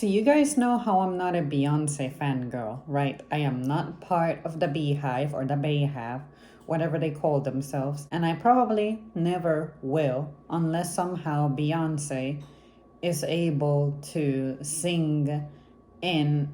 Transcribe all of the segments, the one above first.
So you guys know how I'm not a Beyoncé fangirl, right? I am not part of the Beehive or the Bayhive, whatever they call themselves, and I probably never will unless somehow Beyoncé is able to sing in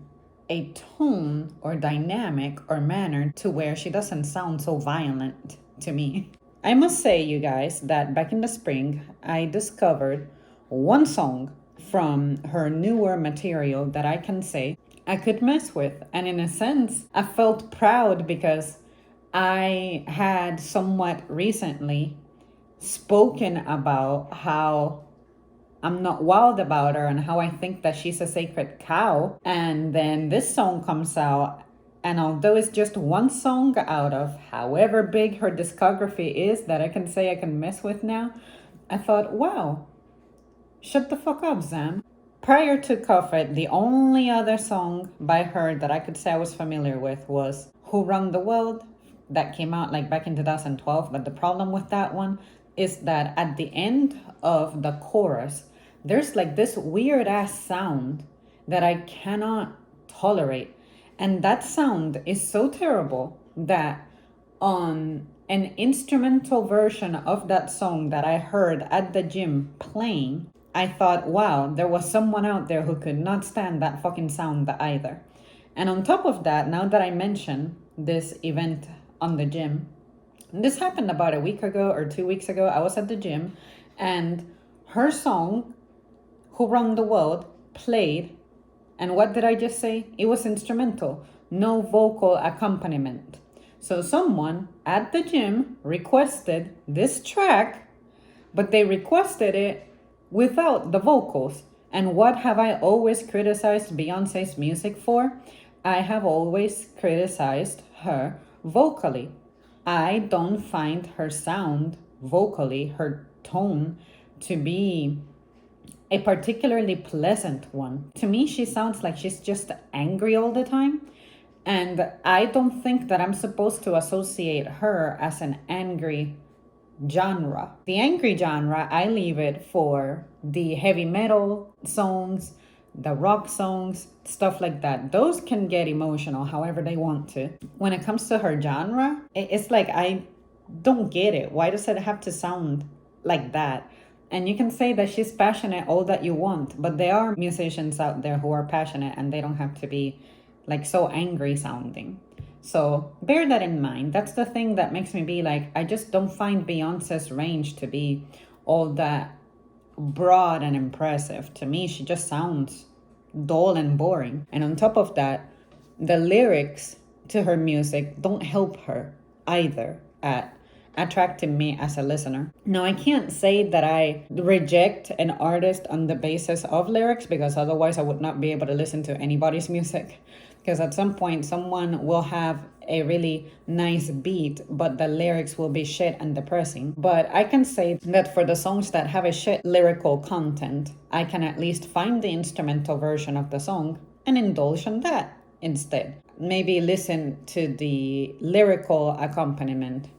a tone or dynamic or manner to where she doesn't sound so violent to me. I must say, you guys, that back in the spring, I discovered one song from her newer material that I can say I could mess with. And in a sense, I felt proud because I had somewhat recently spoken about how I'm not wild about her and how I think that she's a sacred cow. And then this song comes out, and although it's just one song out of however big her discography is that I can say I can mess with now, I thought, wow, shut the fuck up, Zam. Prior to Cuff It, the only other song by her that I could say I was familiar with was Who Run the World, that came out like back in 2012. But the problem with that one is that at the end of the chorus, there's like this weird ass sound that I cannot tolerate. And that sound is so terrible that on an instrumental version of that song that I heard at the gym playing, I thought, wow, there was someone out there who could not stand that fucking sound either. And on top of that, now that I mention this event on the gym, this happened about a week ago or 2 weeks ago. I was at the gym and her song, Who Run the World, played. And what did I just say? It was instrumental, no vocal accompaniment. So someone at the gym requested this track, but they requested it without the vocals. And what have I always criticized Beyonce's music for? I have always criticized her vocally. I don't find her sound vocally, her tone, to be a particularly pleasant one. To me, she sounds like she's just angry all the time. And I don't think that I'm supposed to associate her as an angry genre. The angry genre, I leave it for the heavy metal songs, the rock songs, stuff like that. Those can get emotional however they want to. When it comes to her genre, it's like I don't get it. Why does it have to sound like that? And you can say that she's passionate all that you want, but there are musicians out there who are passionate and they don't have to be like so angry sounding. So bear that in mind. That's the thing that makes me be like, I just don't find Beyonce's range to be all that broad and impressive. To me, she just sounds dull and boring. And on top of that, the lyrics to her music don't help her either at attracting me as a listener. Now, I can't say that I reject an artist on the basis of lyrics, because otherwise I would not be able to listen to anybody's music. Because at some point, someone will have a really nice beat, but the lyrics will be shit and depressing. But I can say that for the songs that have a shit lyrical content, I can at least find the instrumental version of the song and indulge in that instead. Maybe listen to the lyrical accompaniment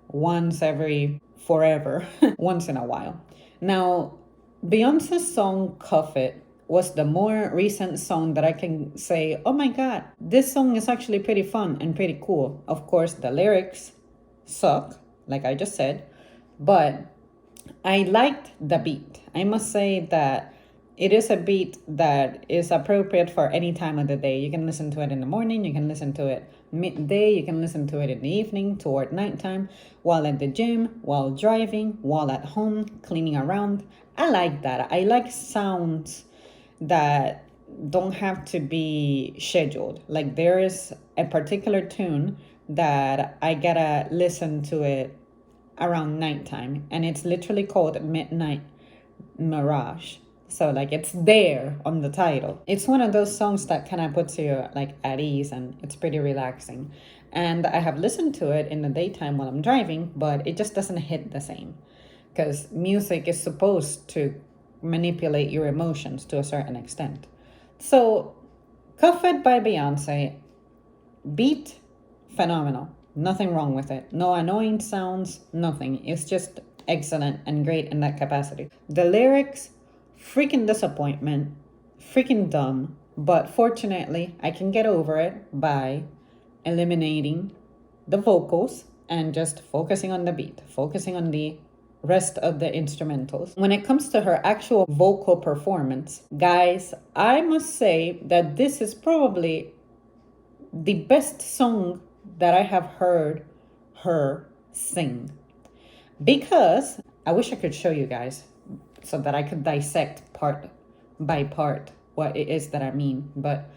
once every forever, once in a while. Now, Beyonce's song Cuff It was the more recent song that I can say, oh my God, this song is actually pretty fun and pretty cool. Of course, the lyrics suck, like I just said, but I liked the beat. I must say that it is a beat that is appropriate for any time of the day. You can listen to it in the morning, you can listen to it midday, you can listen to it in the evening, toward nighttime, while at the gym, while driving, while at home, cleaning around. I like that. I like sounds that don't have to be scheduled. Like there is a particular tune that I gotta listen to it around nighttime, and it's literally called Midnight Mirage. So like it's there on the title. It's one of those songs that kind of puts you like at ease, and it's pretty relaxing. And I have listened to it in the daytime while I'm driving, but it just doesn't hit the same, because music is supposed to manipulate your emotions to a certain extent. So Cuff It by Beyonce, beat phenomenal. Nothing wrong with it. No annoying sounds, nothing. It's just excellent and great in that capacity. The lyrics, freaking disappointment. freaking dumb. But fortunately, I can get over it by eliminating the vocals and just focusing on the beat, focusing on the rest of the instrumentals. When it comes to her actual vocal performance, guys, I must say that this is probably the best song that I have heard her sing. Because I wish I could show you guys so that I could dissect part by part what it is that I mean. But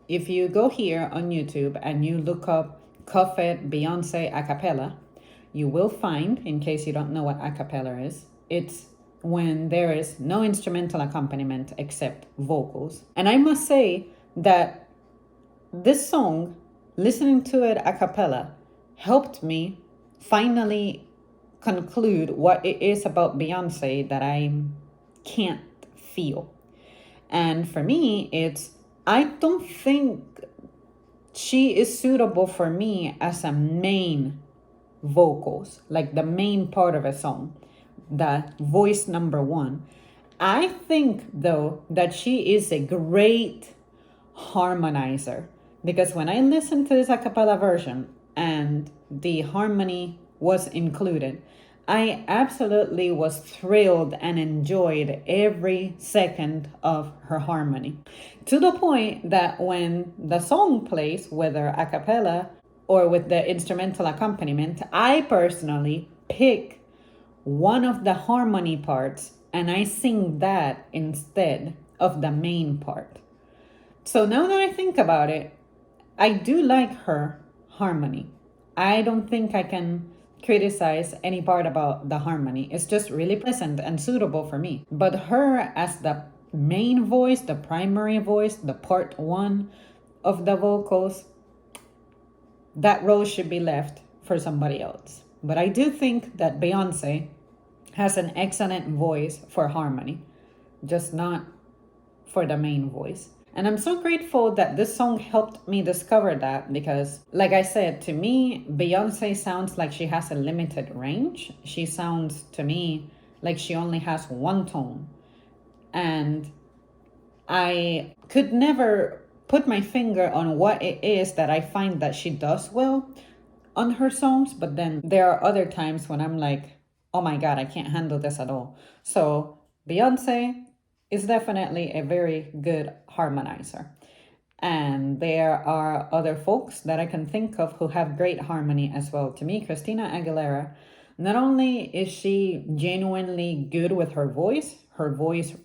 if you go here on YouTube and you look up Cuff It Beyonce Acapella, you will find, in case you don't know what acapella is, it's when there is no instrumental accompaniment except vocals. And I must say that this song, listening to it a cappella, helped me finally conclude what it is about Beyonce that I can't feel. And for me, it's I don't think she is suitable for me as a main vocals, like the main part of a song, the voice number one. I think though that she is a great harmonizer because when I listened to this a cappella version and the harmony was included, I absolutely was thrilled and enjoyed every second of her harmony. To the point that when the song plays, whether a cappella or with the instrumental accompaniment, I personally pick one of the harmony parts and I sing that instead of the main part. So now that I think about it, I do like her harmony. I don't think I can criticize any part about the harmony. It's just really pleasant and suitable for me. But her as the main voice, the primary voice, the part one of the vocals, that role should be left for somebody else. But I do think that Beyonce has an excellent voice for harmony, just not for the main voice. And I'm so grateful that this song helped me discover that because, like I said, to me, Beyonce sounds like she has a limited range. She sounds to me like she only has one tone. And I could never put my finger on what it is that I find that she does well on her songs, but then there are other times when I'm like, oh my God, I can't handle this at all. So Beyonce is definitely a very good harmonizer. And there are other folks that I can think of who have great harmony as well. To me, Christina Aguilera, not only is she genuinely good with her voice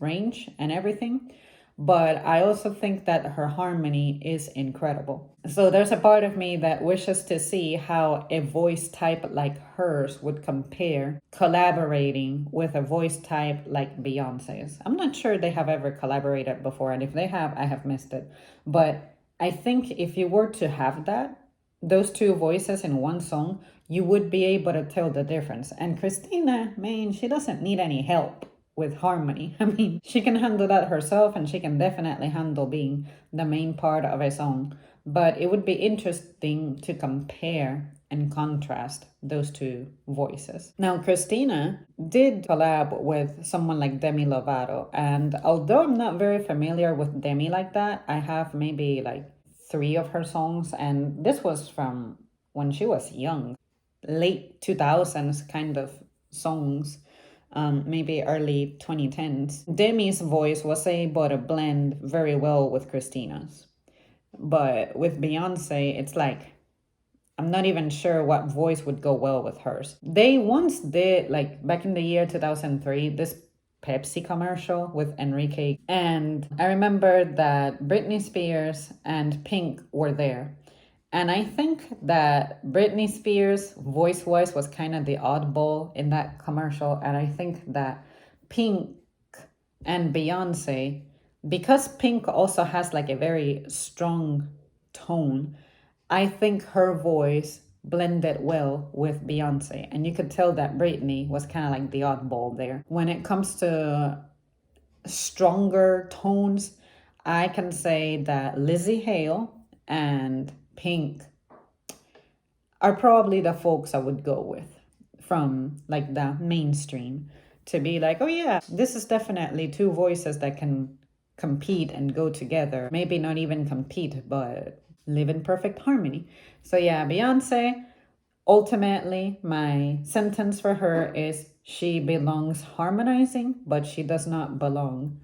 range and everything, but I also think that her harmony is incredible. So there's a part of me that wishes to see how a voice type like hers would compare collaborating with a voice type like Beyonce's. I'm not sure they have ever collaborated before, and if they have, I have missed it. But I think if you were to have that, those two voices in one song, you would be able to tell the difference. And Christina, man, she doesn't need any help with harmony. I mean, she can handle that herself and she can definitely handle being the main part of a song. But it would be interesting to compare and contrast those two voices. Now, Christina did collab with someone like Demi Lovato. And although I'm not very familiar with Demi like that, I have maybe like 3 of her songs. And this was from when she was young, late 2000s kind of songs, maybe early 2010s. Demi's voice was able to blend very well with Christina's. But with Beyonce, it's like, I'm not even sure what voice would go well with hers. They once did, like back in the year 2003, this Pepsi commercial with Enrique. And I remember that Britney Spears and Pink were there. And I think that Britney Spears' voice was kind of the oddball in that commercial. And I think that Pink and Beyonce, because Pink also has like a very strong tone, I think her voice blended well with Beyonce. And you could tell that Britney was kind of like the oddball there. When it comes to stronger tones, I can say that Lizzie Hale and Pink are probably the folks I would go with from like the mainstream to be like, oh yeah, this is definitely two voices that can compete and go together. Maybe not even compete, but live in perfect harmony. So yeah, Beyonce, ultimately, my sentence for her is she belongs harmonizing, but she does not belong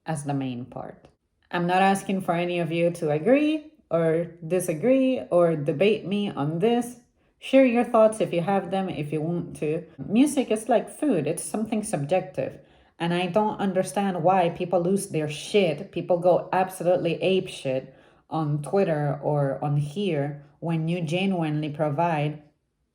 as the main part. I'm not asking for any of you to agree or disagree or debate me on this. Share your thoughts if you have them, if you want to. Music is like food, it's something subjective. And I don't understand why people lose their shit. People go absolutely ape shit on Twitter or on here when you genuinely provide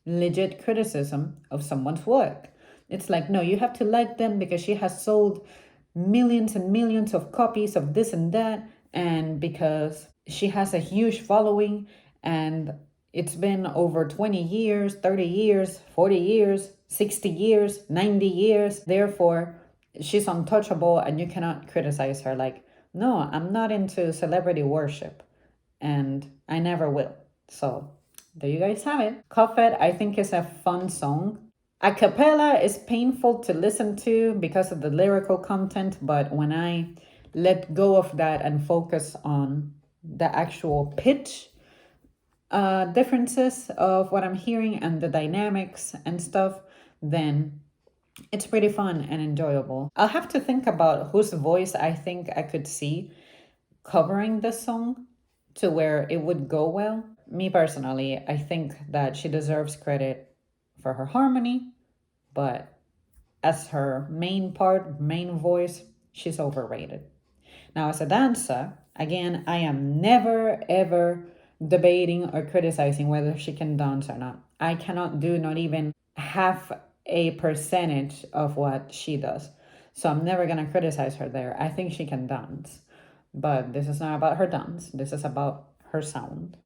legit criticism of someone's work. It's like, no, you have to like them because she has sold millions and millions of copies of this and that, and because she has a huge following, and it's been over 20 years, 30 years, 40 years, 60 years, 90 years. Therefore, she's untouchable and you cannot criticize her. Like, no, I'm not into celebrity worship and I never will. So there you guys have it. Cuffed, I think, is a fun song. A cappella is painful to listen to because of the lyrical content, but when I let go of that and focus on the actual pitch differences of what I'm hearing and the dynamics and stuff, then it's pretty fun and enjoyable. I'll have to think about whose voice I think I could see covering this song to where it would go well. Me personally, I think that she deserves credit for her harmony, but as her main part, main voice, she's overrated. Now, as a dancer, again, I am never ever debating or criticizing whether she can dance or not. I cannot do not even half a percentage of what she does. So I'm never going to criticize her there. I think she can dance. But this is not about her dance, this is about her sound.